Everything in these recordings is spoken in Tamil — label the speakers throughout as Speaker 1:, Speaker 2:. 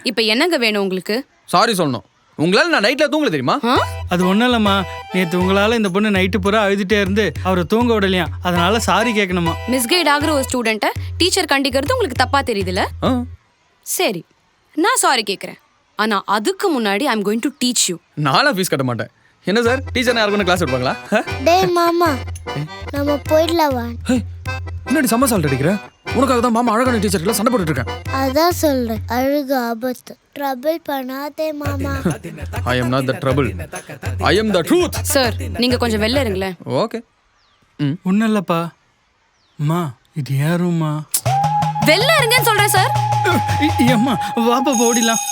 Speaker 1: இப்போ என்னங்க வேணும் உங்களுக்கு?
Speaker 2: சாரி சொல்லணும். உங்களால நான் நைட்ல தூங்கல தெரியுமா?
Speaker 3: அது ஒன்றும் இல்லைம்மா, நேற்று உங்களால் இந்த பொண்ணு நைட்டு பூரா அழுதுகிட்டே இருந்து அவரை தூங்க விடலையா, அதனால சாரி கேட்கணுமா.
Speaker 1: மிஸ்கைட் ஆகிற ஒரு ஸ்டூடெண்ட்டை டீச்சர் கண்டிக்கிறது உங்களுக்கு தப்பா தெரியுதுல்ல? சரி, நான் சாரி கேட்குறேன். ஆனால் அதுக்கு முன்னாடி I am going to teach you.
Speaker 2: நானும் ஃபீஸ் கட்ட மாட்டேன். என்ன சார், டீச்சர் யாருக்கும் கிளாஸ் எடுப்பாங்களா?
Speaker 4: டேய் மாமா, நம்ம போயிடலாம் வா.
Speaker 2: முன்னாடி சம்ம சால்ட் அடிக்கிற. உனக்காக தான் மாமா அழகான டீச்சர்ல சண்டை போட்டுட்டு இருக்கேன்.
Speaker 4: அதான் சொல்றேன், அழுகு ஆபத்து. ட்ரபிள் பண்ணாதே மாமா.
Speaker 2: I am not the trouble. I am the truth.
Speaker 1: Sir, நீங்க கொஞ்சம் வெளில இருங்களேன்.
Speaker 2: ஓகே.
Speaker 3: ஒன்றும் இல்லைப்பா. அம்மா, இது யாரும்மா?
Speaker 1: வெளில இருங்கன்னு சொல்றேன் சார்.
Speaker 3: அம்மா வாப்பா போடிலாம்.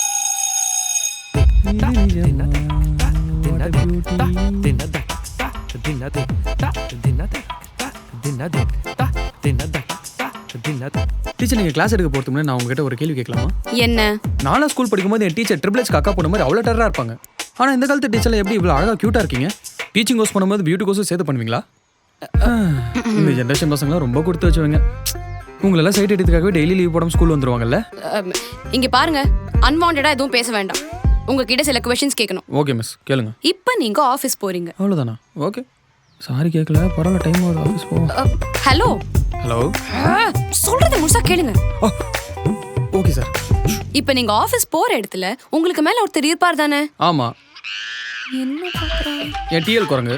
Speaker 2: டீச்சர், நீங்க கிளாஸ் எடுக்க போறதுக்கு முன்னாடி நான் உங்ககிட்ட ஒரு கேள்வி கேட்கலாமா?
Speaker 1: என்ன?
Speaker 2: நானும் ஸ்கூல் படிக்கும்போது என் டீச்சர் ட்ரிபிள்ஸ் அக்கா போன மாதிரி அவ்வளோ டெரரா இருப்பாங்க. ஆனா இந்த காலத்து டீச்சர்ல எப்படி இவ்வளோ அழகா கியூட்டா இருக்கீங்க? டீச்சிங் கோர்ஸ் பண்ணும்போது பியூட்டி கோர்ஸும் சேர்த்து பண்ணுவீங்களா? இந்த ஜென்ரேஷன் பசங்களாம் ரொம்ப கொடுத்து வச்சுவங்க. உங்களெல்லாம் சைட் எடுத்துக்காகவே டெய்லி லீவ் போடாம ஸ்கூல் வந்துருவாங்கல்ல.
Speaker 1: இங்க பாருங்க, அன்வாண்டடா எதுவும் பேச வேண்டாம். உங்ககிட்ட சில क्वेश्चंस கேட்கணும்.
Speaker 2: ஓகே மிஸ், கேளுங்க.
Speaker 1: இப்போ நீங்க ஆபீஸ் போறீங்க.
Speaker 2: அவ்வளவுதானா? ஓகே, சாரி கேட்கல, பரவாயில்ல, டைம் ஆகுது, ஆஃபீஸ் போவோம்.
Speaker 1: ஹலோ
Speaker 2: ஹலோ,
Speaker 1: சொல்றத முழுசா கேளுங்க.
Speaker 2: Okay sir.
Speaker 1: இப்போ நீங்க ஆபீஸ் போற இடத்துல உங்களுக்கு மேல ஒருத்தர் இருப்பார் தானே?
Speaker 2: ஆமா.
Speaker 1: என்ன பண்றாங்க?
Speaker 2: என் டிஎல் குரங்கு.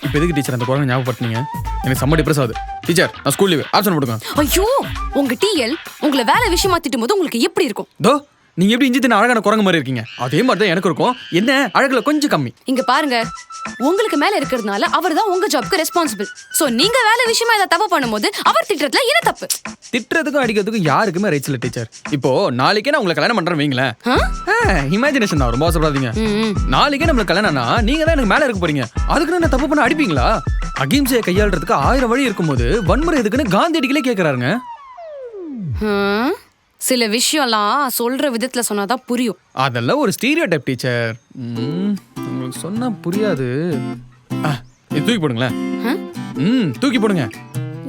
Speaker 2: இப்போ எதுக்கு டீச்சர் அந்த குரங்கு ஞாபகப்படுத்துனீங்க? எனக்கு செம்ம டிப்ரெஸ் ஆகுது. டீச்சர், நான் ஸ்கூல் லீவ் ஆப்சன்ட் போடுங்க.
Speaker 1: ஐயோ, உங்க டிஎல் உங்களை வேலை விஷயமா திட்டும்போது உங்களுக்கு எப்படி இருக்கும்?
Speaker 2: தோ, நீங்க எப்படி இஞ்சி தின்ன அழகான குரங்கு மாதிரி இருக்கீங்க, அதே மாதிரி தான் எனக்கு இருக்கும். என்ன அழகுல கொஞ்சம் கம்மி.
Speaker 1: இங்க பாருங்க, உங்களுக்கு மேல இருக்கிறதுனால அவர் தான் உங்க ஜாப்க்கு ரெஸ்பான்சிபிள். சோ நீங்க வேலை விஷயமா ஏதாவது தப்பு பண்ணும்போது அவர் திட்டுறதுல என்ன தப்பு?
Speaker 2: திட்டுறதுக்கும் அடிக்கிறதுக்கும் யாருக்குமே ரைட்ஸ் இல்லை டீச்சர். இப்போ நாளைக்கே நான் உங்களை கல்யாணம் பண்றேன் வைங்களேன். இமேஜினேஷன் தான், ரொம்ப அவசரப்படாதீங்க. நாளைக்கே நம்மளுக்கு கல்யாணம்னா நீங்க தான் எனக்கு மேல இருக்க போறீங்க. அதுக்குன்னு என்ன தப்பு பண்ண அடிப்பீங்களா? அகிம்சையை கையாளுறதுக்கு 1000 வழி இருக்கும்போது வன்முறை எதுக்குன்னு காந்தியடிகளே கேட்கறாருங்க.
Speaker 1: சில விஷயம்லாம் சொல்ற விதத்துல சொன்னாதான் புரியும்.
Speaker 2: அதெல்லாம் ஒரு ஸ்டீரியோடைப் டீச்சர். உங்களுக்கு சொன்னா புரியாது. இது தூக்கி போடுங்களேன். தூக்கி போடுங்க.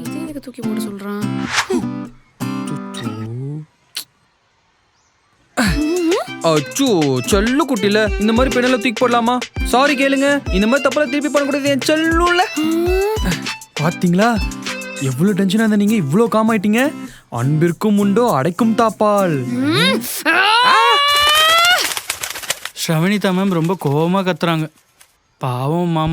Speaker 1: இது எதுக்கு தூக்கி போட சொல்றான்?
Speaker 2: அச்சோ, செல்லு குட்டில இந்த மாதிரி பெண்ணெல்லாம் தூக்கி போடலாமா? சாரி கேளுங்க, இந்த மாதிரி தப்பெல்லாம் திருப்பி பண்ணக்கூடாது என் செல்லுல. பாத்தீங்களா எவ்வளவு டென்ஷனா இருந்தா நீங்க இவ்வளோ காம் ஆயிட்டீங்க. அன்பிற்கும் உண்டோ அடைக்கும் தாப்பால்.
Speaker 3: ஸ்ரவணிதா மேம் ரொம்ப கோவமா கத்துறாங்க. பாவம் மாமா.